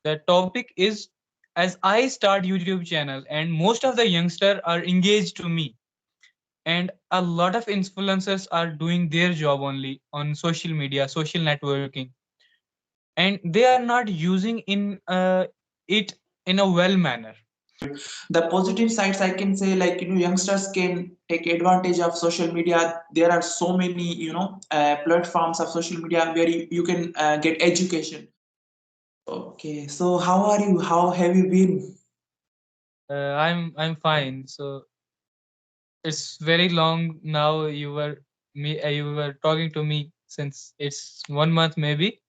The topic is, as I start YouTube channel and most of the youngsters are engaged to me, and a lot of influencers are doing their job only on social media, social networking, and they are not using in it in a well manner. The positive sides I can say, like, youngsters can take advantage of social media. There are so many, platforms of social media where you can get education. Okay, so how are you? How have you been? I'm fine. So it's very long now. You were talking to me since it's 1 month maybe.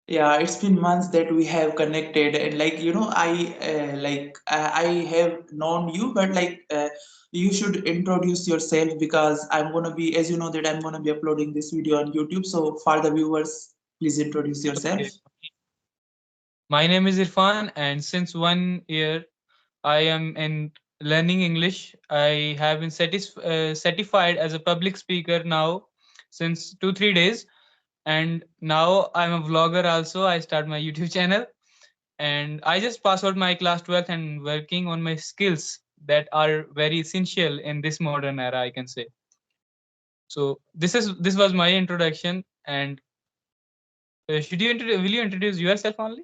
Yeah, it's been months that we have connected, and like, I have known you, but like, you should introduce yourself, because I'm gonna be, as you know, that I'm gonna be uploading this video on YouTube. So for the viewers, please introduce yourself. Okay. My name is Irfan, and since 1 year I am in learning English. I have been certified as a public speaker now since 2 3 days, and now I'm a vlogger also. I start my YouTube channel, and I just passed out my class 12th and working on my skills that are very essential in this modern era, I can say. So this was my introduction, and will you introduce yourself only?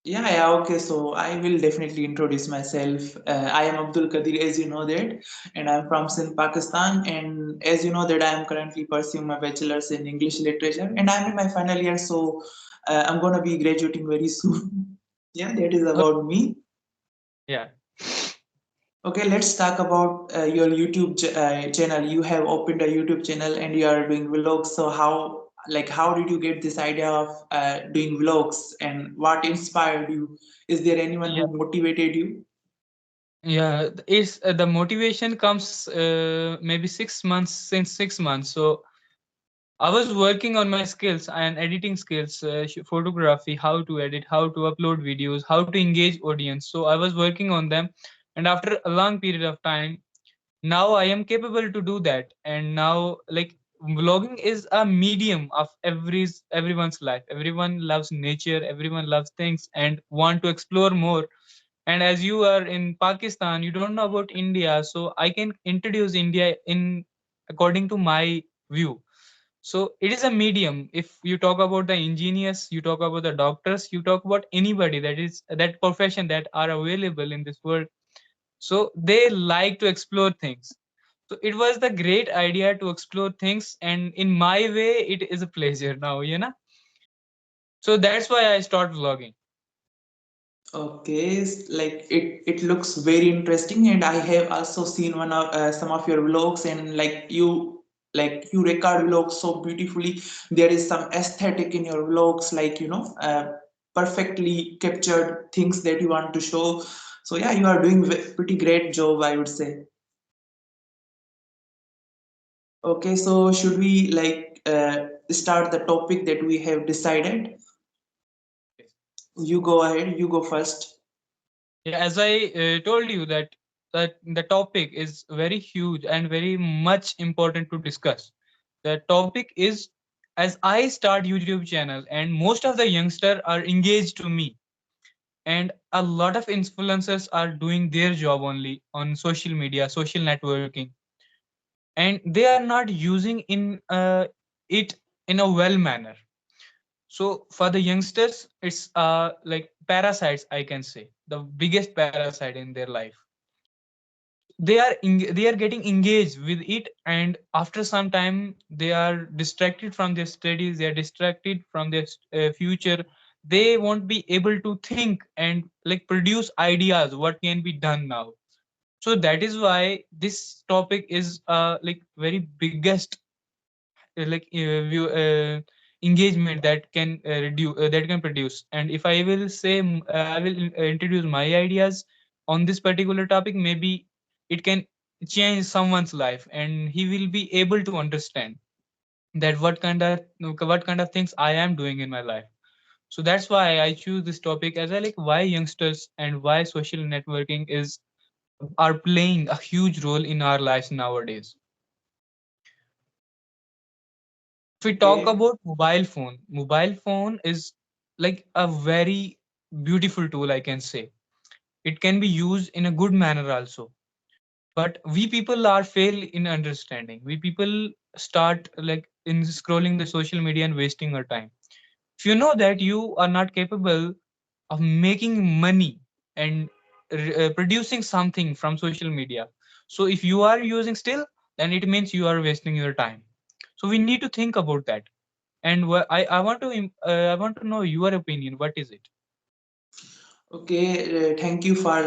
Yeah, yeah, okay. So I will definitely introduce myself. I am Abdul Kadir, as you know that, and I'm from Sindh, Pakistan. And as you know that, I am currently pursuing my bachelor's in English literature, and I'm in my final year. So I'm gonna be graduating very soon. Yeah, that is Okay. about me. Yeah. Okay, let's talk about your YouTube channel. You have opened a YouTube channel and you are doing vlogs. So how did you get this idea of doing vlogs, and what inspired you? Is there anyone Yeah. who motivated you? Yeah, it's the motivation comes maybe 6 months, since 6 months. So I was working on my skills and editing skills, photography, how to edit, how to upload videos, how to engage audience. So I was working on them, and after a long period of time, now I am capable to do that. And now, like, vlogging is a medium of everyone's life. Everyone loves nature, everyone loves things and want to explore more. And as you are in Pakistan, you don't know about India, so I can introduce India in according to my view. So it is a medium. If you talk about the engineers, you talk about the doctors, you talk about anybody that is that profession that are available in this world, so they like to explore things. So it was the great idea to explore things, and in my way it is a pleasure now, so that's why I start vlogging. Okay, like it looks very interesting, and I have also seen one of some of your vlogs, and like you record vlogs so beautifully. There is some aesthetic in your vlogs, like, perfectly captured things that you want to show. So yeah, you are doing pretty great job, I would say. Okay, so should we like start the topic that we have decided? You go ahead. You go first. Yeah, as I told you that the topic is very huge and very much important to discuss. The topic is, as I start YouTube channel and most of the youngsters are engaged to me, and a lot of influencers are doing their job only on social media, social networking, and they are not using in it in a well manner. So for the youngsters, it's like parasites, I can say, the biggest parasite in their life. They are getting engaged with it, and after some time they are distracted from their studies, they are distracted from their future. They won't be able to think and like produce ideas what can be done now. So that is why this topic is like very biggest engagement that can reduce that can produce. And if I will say I will introduce my ideas on this particular topic, maybe it can change someone's life and he will be able to understand that what kind of things I am doing in my life. So that's why I choose this topic, as I like why youngsters and why social networking is are playing a huge role in our lives nowadays. If we talk Okay. about mobile phone is like a very beautiful tool, I can say. It can be used in a good manner also, but we people are fail in understanding. We people start like in scrolling the social media and wasting our time. If you know that you are not capable of making money and producing something from social media, so if you are using still, then it means you are wasting your time. So we need to think about that. And I want to I want to know your opinion. What is it? Okay, thank you for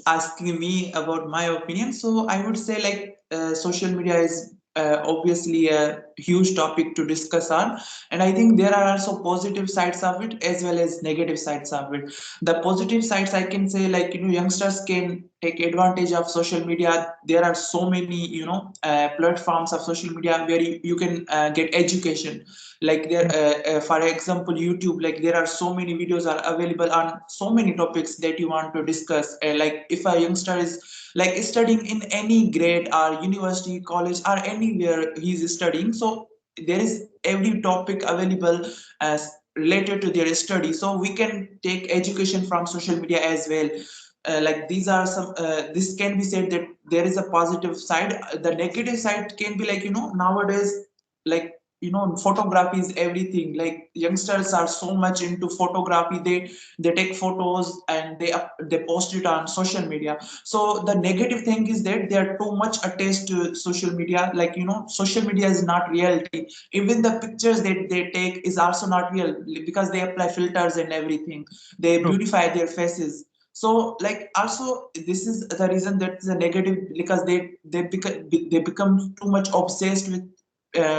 asking me about my opinion. So I would say social media is obviously a huge topic to discuss on, and I think there are also positive sides of it as well as negative sides of it. The positive sides I can say, youngsters can take advantage of social media. There are so many platforms of social media where you can get education, like there for example YouTube. Like there are so many videos are available on so many topics that you want to discuss. Like if a youngster is like studying in any grade or university, college, or anywhere he's studying, so there is every topic available as related to their study, so we can take education from social media as well. Like these are some this can be said that there is a positive side. The negative side can be nowadays, like photography is everything. Like youngsters are so much into photography, they take photos and they post it on social media. So the negative thing is that they are too much attached to social media. Like social media is not reality. Even the pictures that they take is also not real, because they apply filters and everything, they True. beautify their faces. So like also this is the reason that is a negative, because they become too much obsessed with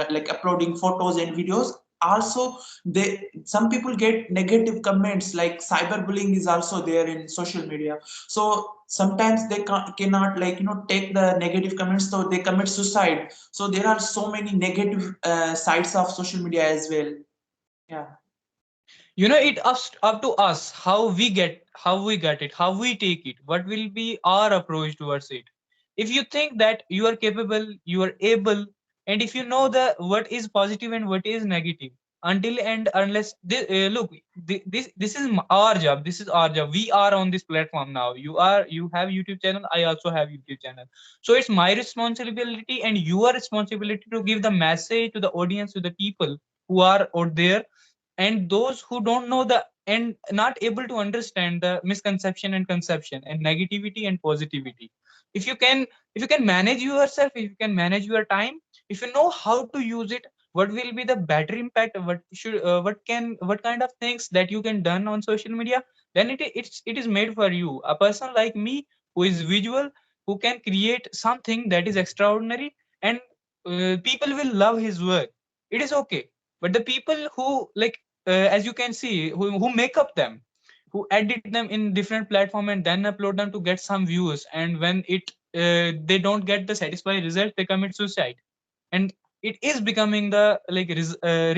like uploading photos and videos. Also they some people get negative comments, like cyberbullying is also there in social media. So sometimes they cannot take the negative comments, so they commit suicide. So there are so many negative sides of social media as well. Yeah. You know, it up to us how we get it, how we take it, what will be our approach towards it. If you think that you are capable, you are able, and if you know the what is positive and what is negative, until and unless look, this is our job. This is our job. We are on this platform now. You have YouTube channel, I also have YouTube channel. So it's my responsibility and your responsibility to give the message to the audience, to the people who are out there, and those who don't know the and not able to understand the misconception and conception and negativity and positivity. if you can if you can manage yourself, if you can manage your time, if you know how to use it, what will be the better impact, what kind of things that you can done on social media, then it is made for you. A person like me who is visual, who can create something that is extraordinary, and people will love his work, it is okay. But the people who like as you can see, who make up them, who edit them in different platform and then upload them to get some views, and when it they don't get the satisfied result, they commit suicide. And it is becoming the like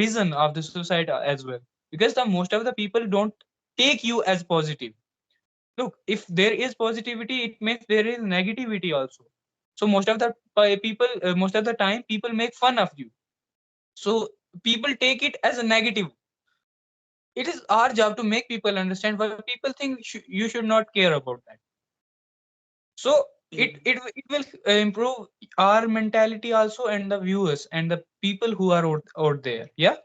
reason of the suicide as well, because the most of the people don't take you as positive. Look, if there is positivity, it means there is negativity also. So most of the people most of the time people make fun of you, so people take it as a negative. It is our job to make people understand why people think you should not care about that. So Yeah. it will improve our mentality also, and the viewers and the people who are out there. Yeah.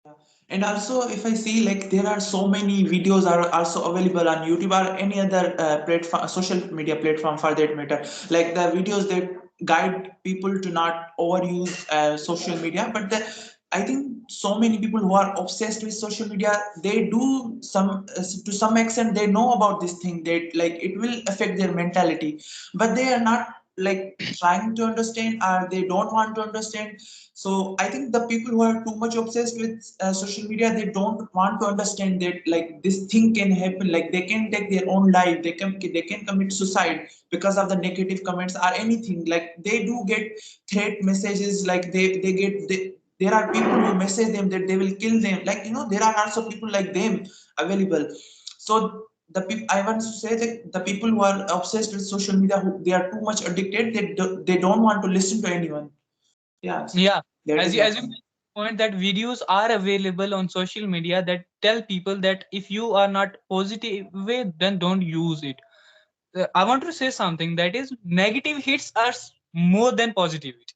Yeah. And also, if I see, like there are so many videos are also available on YouTube or any other platform, social media platform for that matter. Like the videos that guide people to not overuse social media. But I think so many people who are obsessed with social media, they do some to some extent they know about this thing that like it will affect their mentality, but they are not like trying to understand, or they don't want to understand. So I think the people who are too much obsessed with social media, they don't want to understand that like this thing can happen. Like they can take their own life. They can commit suicide because of the negative comments or anything. Like they do get threat messages. Like there are people who message them that they will kill them. Like there are also people like them available. So the people, I want to say that the people who are obsessed with social media, who they are too much addicted, they don't want to listen to anyone. Yeah, Yeah. that as is you my as you point. point that videos are available on social media that tell people that if you are not positive way, then don't use it. I want to say something that is negative hits us more than positivity.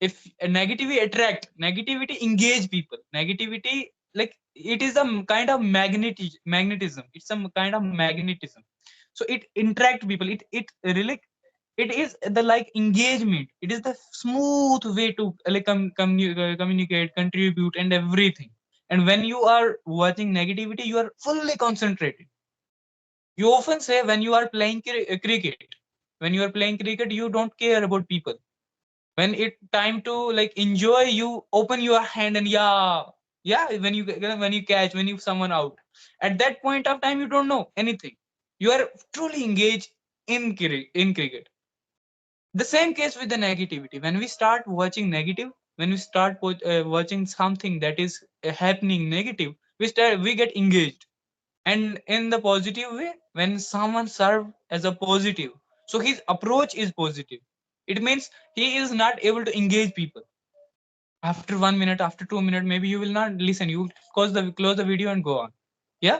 If negativity engage people. Negativity, like, it is a kind of magnetism. It's some kind of magnetism. So it interact people. It really, it is the like engagement. It is the smooth way to like communicate, contribute, and everything. And when you are watching negativity, you are fully concentrated. You often say when you are playing cricket, when you are playing cricket, you don't care about people. When it time to like enjoy, you open your hand and yeah, yeah, when you catch, when you someone out, at that point of time you don't know anything. You are truly engaged in cricket. The same case with the negativity. When we start watching negative, when we start watching something that is happening negative, we get engaged. And in the positive way, when someone serve as a positive, so his approach is positive, it means he is not able to engage people. After 1 minute, after 2 minutes, maybe you will not listen, you close the video and go on. Yeah.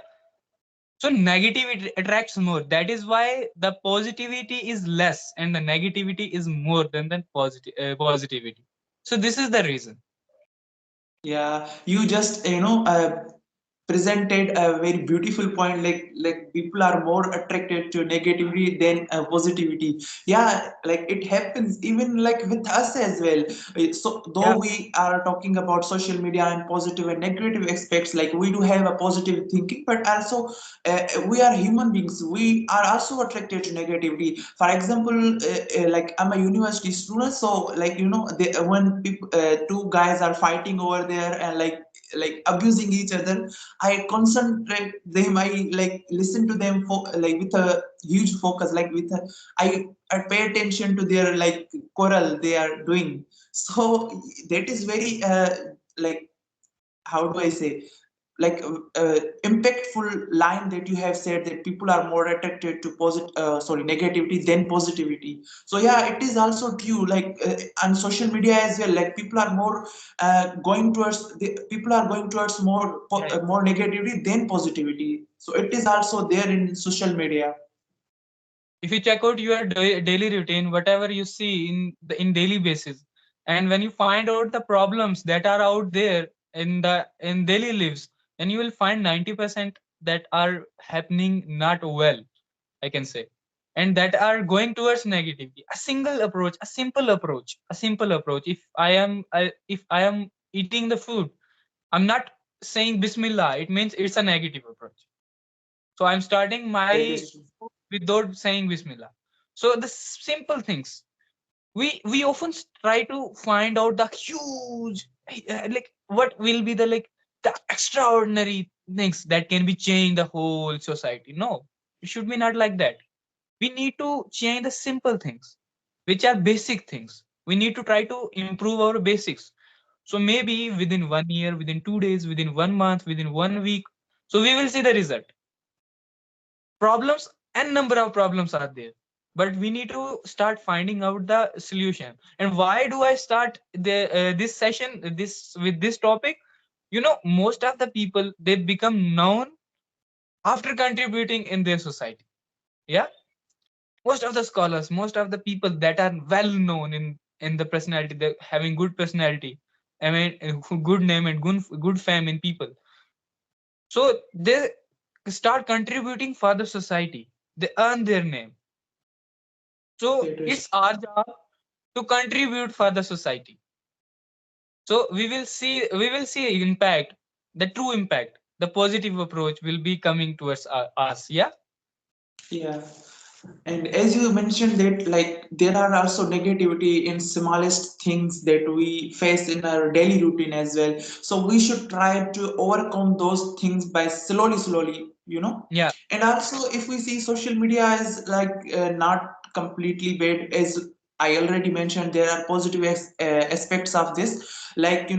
So negativity attracts more. That is why the positivity is less and the negativity is more than positivity. So this is the reason. Yeah, you just presented a very beautiful point, like people are more attracted to negativity than positivity. Yeah, like it happens even like with us as well. So Yeah. though we are talking about social media and positive and negative aspects, like we do have a positive thinking, but also we are human beings, we are also attracted to negativity. For example, like I'm a university student, so like when people, two guys are fighting over there and like abusing each other, I concentrate them, I like listen to them for like with a huge focus, like with a, I pay attention to their like choral they are doing. So that is very like, how do I say, like impactful line that you have said, that people are more attracted to negativity than positivity. So yeah, it is also true, like on social media as well, like people are more people are going towards Yeah. more negativity than positivity, so it is also there in social media. If you check out your daily routine, whatever you see in daily basis, and when you find out the problems that are out there in daily lives, then you will find 90% that are happening not well, I can say, and that are going towards negativity. A single approach, a simple approach, a simple approach. If I am eating the food, I'm not saying bismillah, it means it's a negative approach. So I'm starting That my is true. food without saying Bismillah. So the simple things, we often try to find out the huge, like what will be the like the extraordinary things that can be change the whole society. No, it should be not like that. We need to change the simple things, which are basic things. We need to try to improve our basics. So maybe within 1 year, within 2 days, within 1 month, within 1 week, so we will see the result. Problems and number of problems are there, but we need to start finding out the solution. And why do I start this session this with this topic? Most of the people, they become known after contributing in their society. Yeah. Most of the scholars, most of the people that are well known in the personality, they having good personality, I mean, good name and good fame in people. So they start contributing for the society. They earn their name. So That is it's our job to contribute for the society. So we will see impact, the true impact, the positive approach will be coming towards us. Yeah. Yeah. And as you mentioned that like there are also negativity in smallest things that we face in our daily routine as well. So we should try to overcome those things by slowly. Yeah. And also if we see social media is like not completely bad, as I already mentioned there are positive aspects of this. Like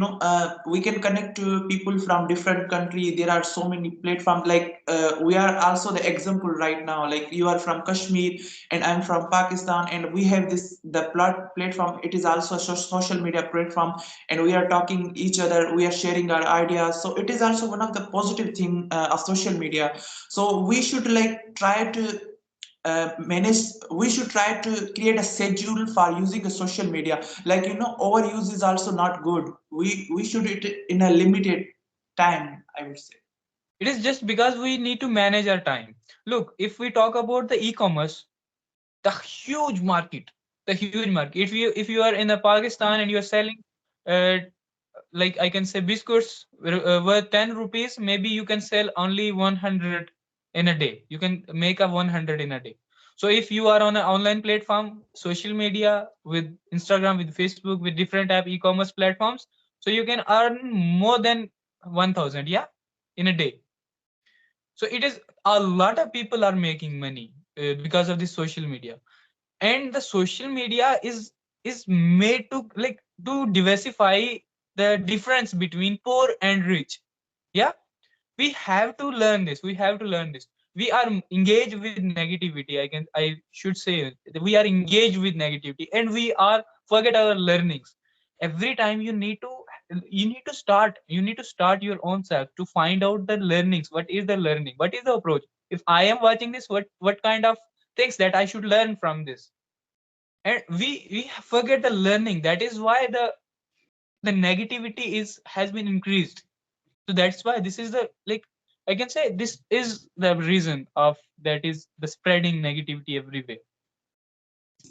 we can connect to people from different country. There are so many platforms. Like we are also the example right now. Like you are from Kashmir and I'm from Pakistan, and we have this the platform. It is also a social media platform, and we are talking each other. We are sharing our ideas. So it is also one of the positive thing of social media. So we should like try to manage. We should try to create a schedule for using a social media. Like overuse is also not good. We should it in a limited time, I would say. It is just because we need to manage our time. Look, if we talk about the e-commerce, the huge market, the huge market. If you are in the Pakistan and you are selling, uh, like I can say biscuits worth 10 rupees, maybe you can sell only 100 in a day. You can make a 100 in a day. So if you are on an online platform, social media, with Instagram, with Facebook, with different app e-commerce platforms, so you can earn more than 1000, yeah, in a day. So it is a lot of people are making money because of this social media. And the social media is made to like to diversify the difference between poor and rich. Yeah, we have to learn this. We have to learn this. We are engaged with negativity. I should say we are engaged with negativity, and we are forget our learnings. Every time you need to start your own self to find out the learnings. What is the learning? What is the approach? If I am watching this, what kind of things that I should learn from this? And we forget the learning. That is why the negativity is has been increased. So that's why this is the like I can say this is the reason of that is the spreading negativity everywhere.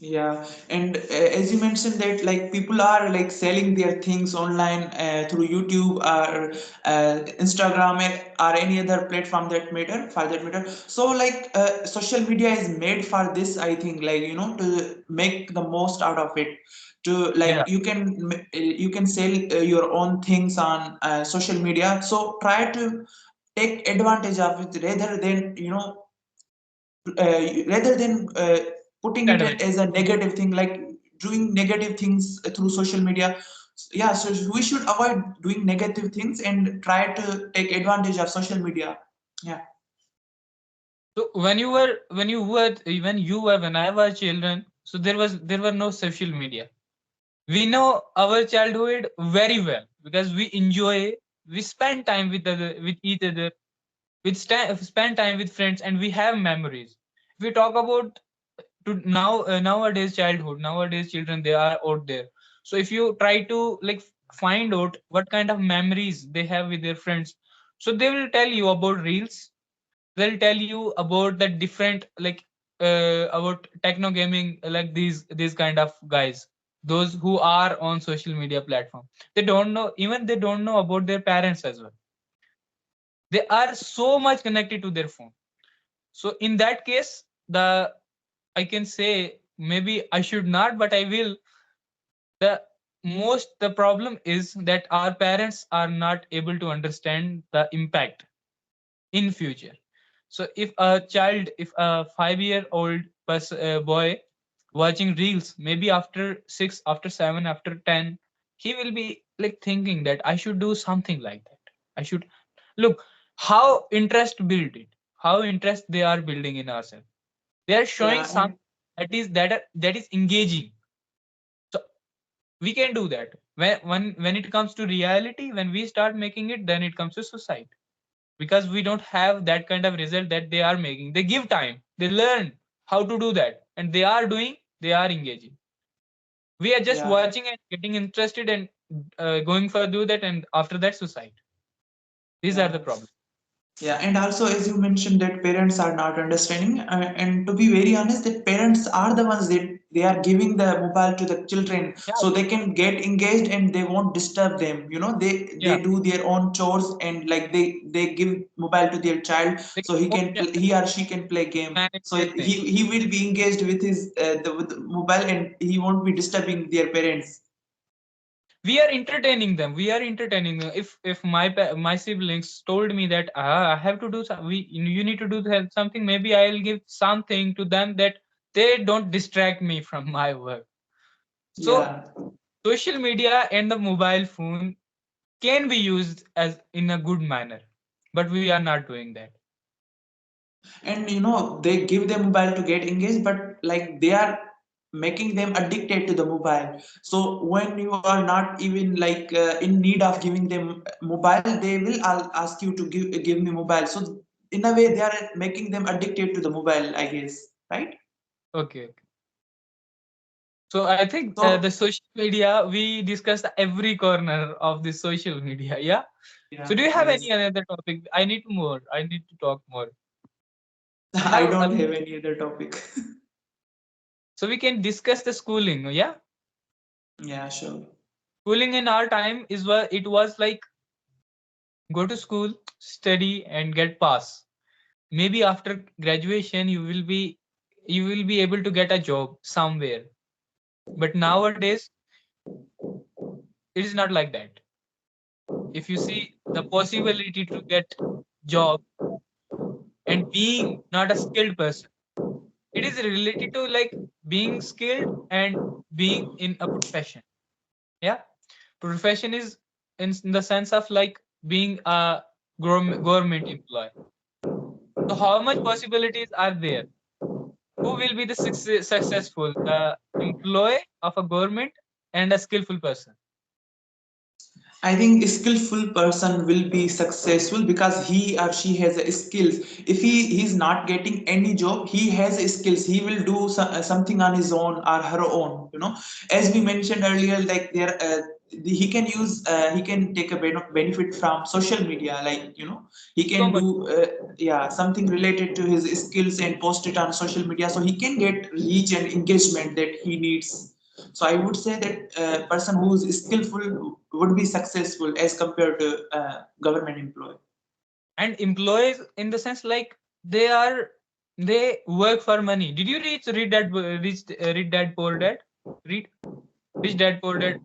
Yeah, and as you mentioned that like people are like selling their things online through YouTube or Instagram or any other platform that matter for that matter. So like social media is made for this, I think, like to make the most out of it. To like Yeah. you can sell your own things on social media. So try to take advantage of it rather than putting That it way. as a negative thing, like doing negative things through social media. Yeah, so we should avoid doing negative things and try to take advantage of social media. Yeah. So when I was children, so there were no social media. We know our childhood very well because we enjoy, we spend time with each other, spend time with friends, and we have memories. If we talk about to nowadays childhood, nowadays children, they are out there. So if you try to like find out what kind of memories they have with their friends, so they will tell you about reels. They'll tell you about the different like about techno gaming, like these kind of guys, those who are on social media platform. They don't know about their parents as well. They are so much connected to their phone. So in that case, the I can say, maybe I should not, but I will. The problem is that our parents are not able to understand the impact in future. So if a 5 year old boy watching reels, maybe after 6, after 7, after 10, he will be like thinking that I should do something like that. I should look how interest build it, how interest they are building in ourselves. They are showing Yeah, something and that is engaging. So we can do that. When it comes to reality, when we start making it, then it comes to suicide, because we don't have that kind of result that they are making. They give time, they learn how to do that, and they are doing, they are engaging. We are just yeah. watching and getting interested and going for do that, and after that suicide. These are Yeah. the problems. Yeah, and also as you mentioned that parents are not understanding, and to be very honest, that parents are the ones that they are giving the mobile to the children Yeah. so they can get engaged and they won't disturb them. They Yeah, do their own chores, and like they give mobile to their child they so can he or she can play game. manage So their thing. he will be engaged with with the mobile, and he won't be disturbing their parents. We are entertaining them, we are entertaining them. If my siblings told me that I have to do some, you need to do something, maybe I'll give something to them that they don't distract me from my work. So Yeah. social media and the mobile phone can be used as in a good manner, but we are not doing that. And they give them mobile to get engaged, but like they are making them addicted to the mobile. So when you are not even like in need of giving them mobile, they will ask you to give me mobile. So in a way they are making them addicted to the mobile, I guess, right? Okay. So I think the So social media, we discussed every corner of the social media. Yeah. yeah, So do you have yes. any another topic? I need more. I need to talk more. I I have. don't have any other topic. So we can discuss the schooling. Yeah. Yeah, sure. Schooling in our time is what it was like. Go to school, study, and get pass. Maybe after graduation, you will be able to get a job somewhere. But nowadays, it is not like that. If you see the possibility to get job and being not a skilled person, it is related to like being skilled and being in a profession. Yeah, profession is in the sense of like being a government employee. So how much possibilities are there? Who will be the successful, the employee of a government and a skillful person? I think a skillful person will be successful because he or she has a skills. If he's not getting any job, he has skills. He will do something on his own or her own. As we mentioned earlier, like he can take a benefit from social media. Like he So can much. do yeah, something related to his skills and post it on social media, so he can get reach and engagement that he needs. So I would say that a person who is skillful would be successful as compared to government employee. And employees in the sense like they work for money. Did you read Dad Poor Dad? Read Rich Dad Poor Dad.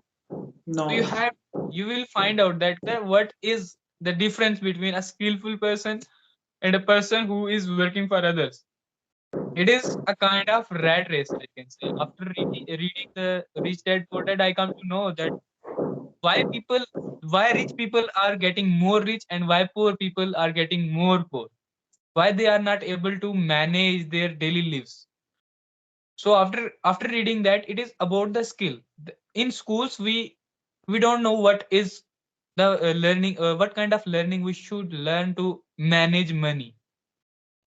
So No, you will find out that what is the difference between a skillful person and a person who is working for others. It is a kind of rat race, I can say. After reading the Rich Dad Poor Dad, I come to know that why people, why rich people are getting more rich and why poor people are getting more poor. Why they are not able to manage their daily lives. So after reading that, it is about the skill. In schools, we don't know what is the learning, what kind of learning we should learn to manage money.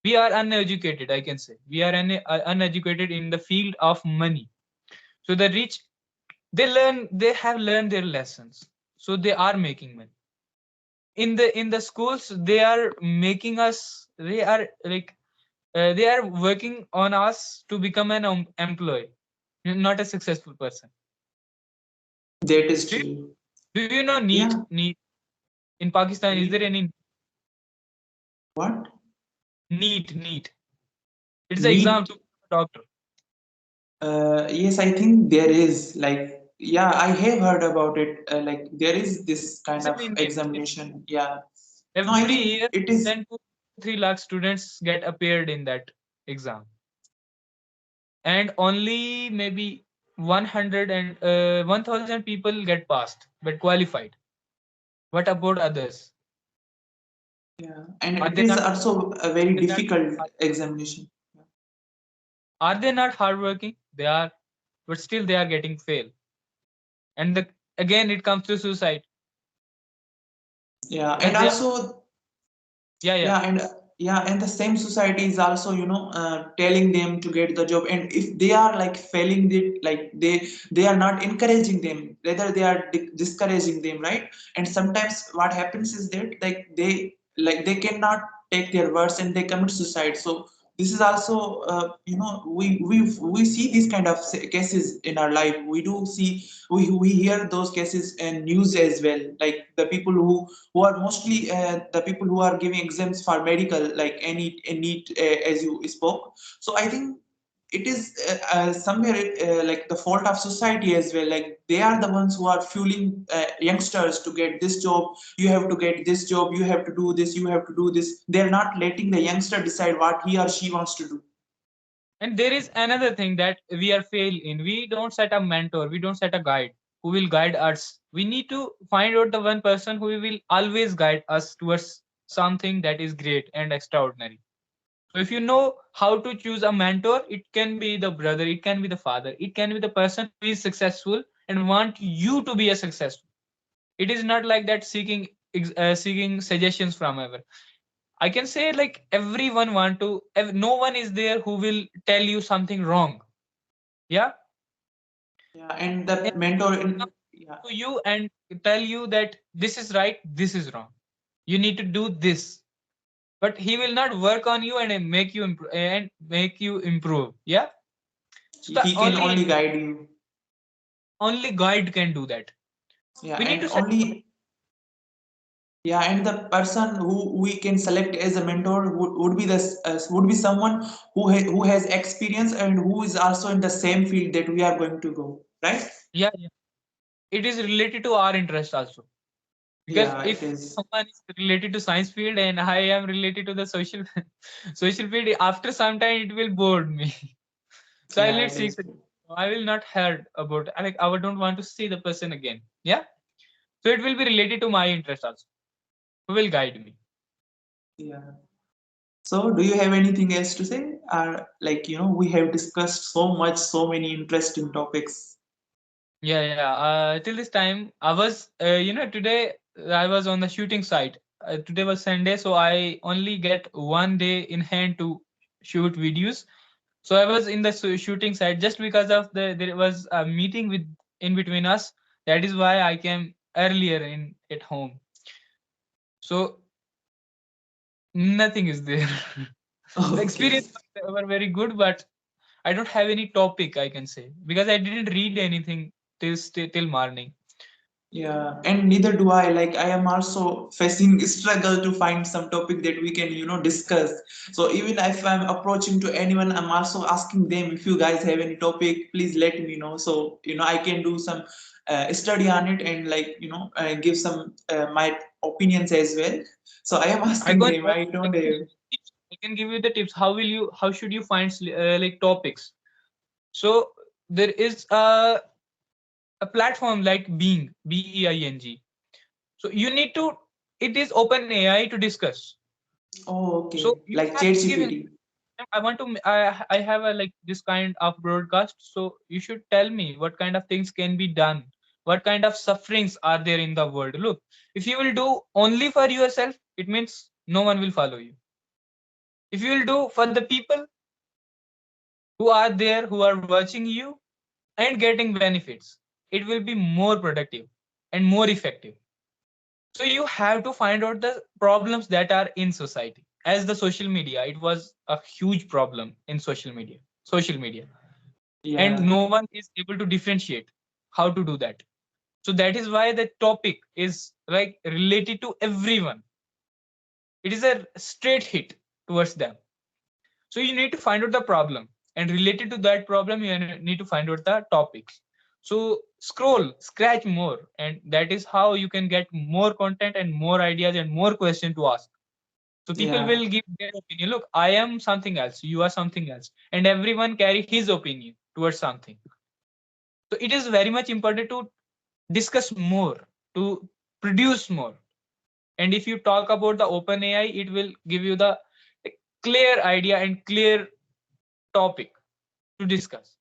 We are uneducated, I can say. We are uneducated in the field of money. So the rich, they have learned their lessons. So they are making money. In the schools, they are making us. They are like they are working on us to become an employee, not a successful person. that is Do you, true. do you know NEET? Yeah, NEET in Pakistan, is there need any what? NEET? It's the exam Need to become a doctor. yes, I think there is like yeah, I have heard about it. Like there is this kind It's in of India. examination. Yeah, no, I Every think year, it is. 10 to 3 lakh students get appeared in that exam, and only maybe 100 and 1000 people get passed but qualified. What about others? Yeah, and Are it they is not? also a very Are they not, difficult examination. are they not hardworking? They are, but still they are getting fail. And again, it comes to suicide Yeah, because and they are. also Yeah, yeah. yeah, and the same society is also telling them to get the job, and if they are like failing it, like they are not encouraging them, rather they are discouraging them, right? And sometimes what happens is that they cannot take their words and they commit suicide. So this is also we see these kind of cases in our life. We do see, we hear those cases in news as well, like the people who are mostly the people who are giving exams for medical, like any as you spoke. So I think it is somewhere like the fault of society as well. Like they are the ones who are fueling youngsters to get this job. You have to get this job. You have to do this. You have to do this. They're not letting the youngster decide what he or she wants to do. And there is another thing that we are fail in. We don't set a mentor, we don't set a guide who will guide us. We need to find out the one person who will always guide us towards something that is great and extraordinary. So if you know how to choose a mentor, it can be the brother, it can be the father, it can be the person who is successful and want you to be a successful. It is not like that seeking seeking suggestions from ever. I can say like everyone want to. No one is there who will tell you something wrong. Yeah, Yeah, and and the mentor come in, yeah, to you and tell you that this is right, this is wrong. You need to do this, but he will not work on you and make you improve. Yeah. So the he can only guide you. only guide can do that. Yeah, We need and to set. only, yeah, and the person who we can select as a mentor would be would be someone who has experience and who is also in the same field that we are going to go, right? Yeah, yeah. It is related to our interest also. Because Yeah, it if is. someone is related to science field and I am related to the social social field, after some time it will bore me. So I'll Yeah, not it seek. is true. I will not heard about. Like I don't want to see the person again. Yeah. So it will be related to my interest also. Who will guide me? Yeah. So, do you have anything else to say? Like, we have discussed so much, so many interesting topics. Yeah, yeah. Till this time, I was, today I was on the shooting site. Today was Sunday, so I only get one day in hand to shoot videos. So I was in the shooting site just because of there was a meeting with in between us. That is why I came earlier in at home. So nothing is there. The Okay. experience were very good, but I don't have any topic I can say because I didn't read anything till morning. Yeah, and neither do I. Like, I am also facing struggle to find some topic that we can, discuss. So even if I'm approaching to anyone, I'm also asking them if you guys have any topic, please let me know. So, I can do some study on it and like, give some my opinions as well. So I am I asking can them. I I don't can have. I can give you the tips. How should you find like topics? So there is a platform like Being. So you need to it is open AI to discuss. Oh, So okay. you Like have to give him. ChatGPT. I want to. I have a like this kind of broadcast. So you should tell me what kind of things can be done. What kind of sufferings are there in the world? Look, if you will do only for yourself, it means no one will follow you. If you will do for the people who are there, who are watching you and getting benefits, it will be more productive and more effective. So you have to find out the problems that are in society. As the social media, it was a huge problem in social media, and Yeah. no one is able to differentiate how to do that. So that is why the topic is like related to everyone. It is a straight hit towards them. So you need to find out the problem, and related to that problem, you need to find out the topics. So scroll, scratch more, and that is how you can get more content and more ideas and more questions to ask. So people Yeah. will give their opinion. Look, I am something else, you are something else, and everyone carry his opinion towards something. So it is very much important to discuss more, to produce more. And if you talk about the open AI, it will give you the clear idea and clear topic to discuss,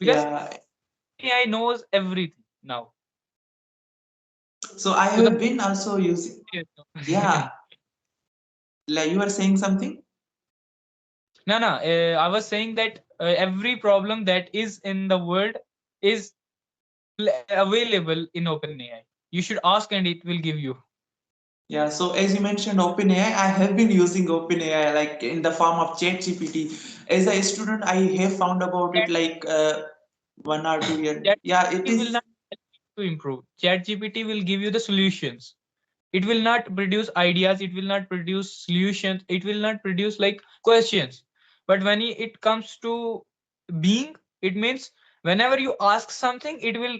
because Yeah. AI knows everything now. So I So the have been also using. Yeah. Like you are saying something. no, no, I was saying that every problem that is in the world is available in OpenAI. You should ask and it will give you. Yeah, so as you mentioned OpenAI, I have been using OpenAI like in the form of ChatGPT. As a student, I have found about it like 1 or 2 years. Yeah, it ChatGPT will is. not help you to improve. ChatGPT will give you the solutions. It will not produce ideas. It will not produce solutions. It will not produce like questions. But when it comes to being, it means whenever you ask something, it will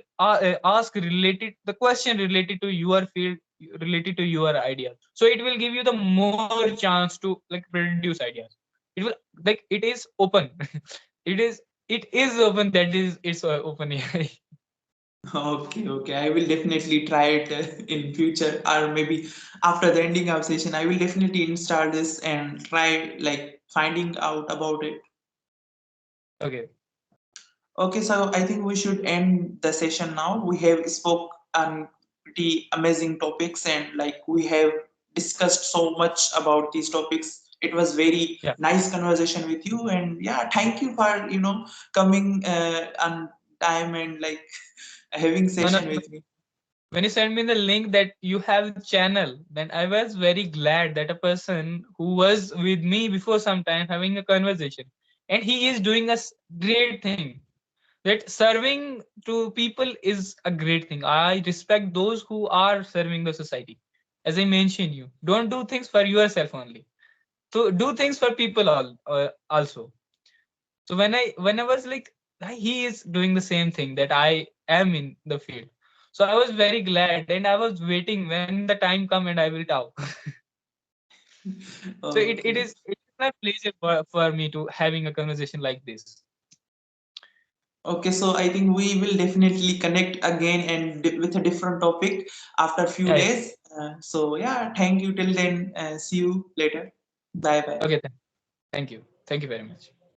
ask related the question related to your field, related to your ideas. So it will give you the more chance to like produce ideas. it will, like, it is open. it is it is open, that is, it's open AI. Okay, okay. I will definitely try it in future, or maybe after the ending of session, I will definitely install this and try like finding out about it. Okay. Okay, so I think we should end the session now. We have spoke on pretty amazing topics, and like we have discussed so much about these topics. It was very Yeah. nice conversation with you, and yeah, thank you for coming on time and like having No, no, session with me. when you sent me the link that you have a channel, then I was very glad that a person who was with me before some time having a conversation, and he is doing a great thing. That serving to people is a great thing. I respect those who are serving the society. As I mentioned, you don't do things for yourself only. So do things for people also. So when I was like, he is doing the same thing that I am in the field. So I was very glad, and I was waiting when the time come and I will talk. So Okay. it is my pleasure for me to having a conversation like this. Okay, so I think we will definitely connect again and with a different topic after few Yeah, yeah. days. So yeah, thank you till then. See you later. Bye bye. Okay, thank you. Thank you very much.